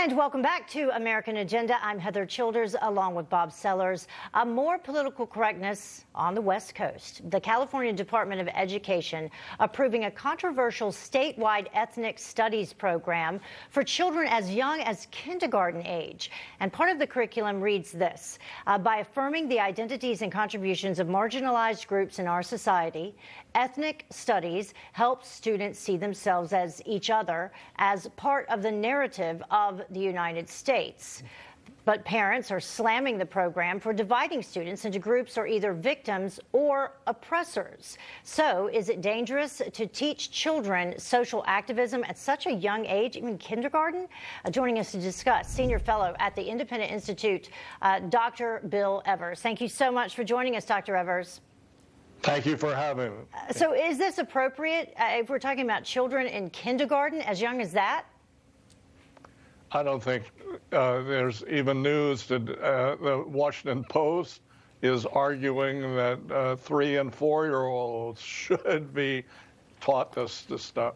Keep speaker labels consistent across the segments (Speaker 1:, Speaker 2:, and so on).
Speaker 1: And welcome back to American Agenda. I'm Heather Childers along with Bob Sellers. More political correctness on the West Coast. The California Department of Education approving a controversial statewide ethnic studies program for children as young as kindergarten age. And part of the curriculum reads this: by affirming the identities and contributions of marginalized groups in our society, ethnic studies helps students see themselves as each other as part of the narrative of the United States. But parents are slamming the program for dividing students into groups who are either victims or oppressors. So is it dangerous to teach children social activism at such a young age, even kindergarten? Joining us to discuss, Senior Fellow at the Independent Institute, Dr. Bill Evers. Thank you so much for joining us, Dr. Evers.
Speaker 2: Thank you for having me.
Speaker 1: So is this appropriate if we're talking about children in kindergarten, as young as that?
Speaker 2: I don't think there's even news that the Washington Post is arguing that 3- and 4-year-olds should be taught this stuff.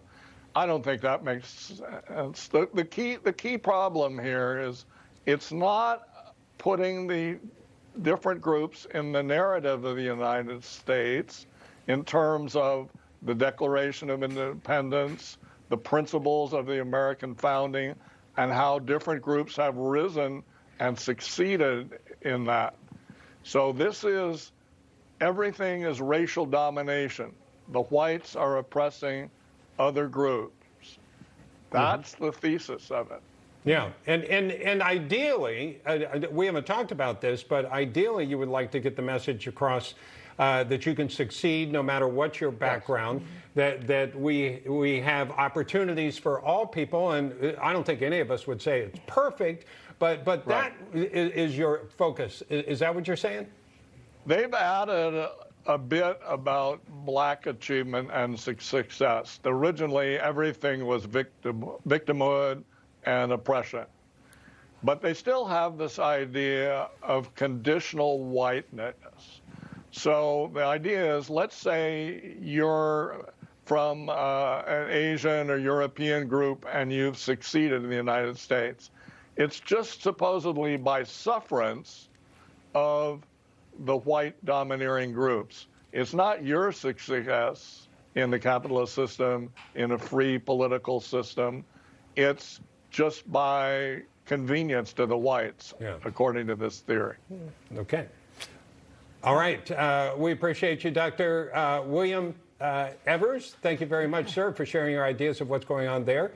Speaker 2: I don't think that makes sense. The key problem here is it's not putting the different groups in the narrative of the United States in terms of the Declaration of Independence, the principles of the American founding, and how different groups have risen and succeeded in that. So everything is racial domination. The whites are oppressing other groups. That's the thesis of it.
Speaker 3: Yeah, and ideally, we haven't talked about this, but ideally you would like to get the message across that you can succeed no matter what your background, that we have opportunities for all people, and I don't think any of us would say it's perfect, but right. That is your focus. Is that what you're saying?
Speaker 2: They've added a bit about black achievement and success. Originally, everything was victimhood and oppression. But they still have this idea of conditional whiteness. So the idea is, let's say you're from an Asian or European group and you've succeeded in the United States. It's just supposedly by sufferance of the white domineering groups. It's not your success in the capitalist system, in a free political system. It's just by convenience to the whites, according to this theory.
Speaker 3: Okay. All right. We appreciate you, Dr. William Evers. Thank you very much, sir, for sharing your ideas of what's going on there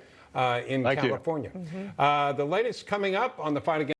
Speaker 3: in California. The latest coming up on the fight against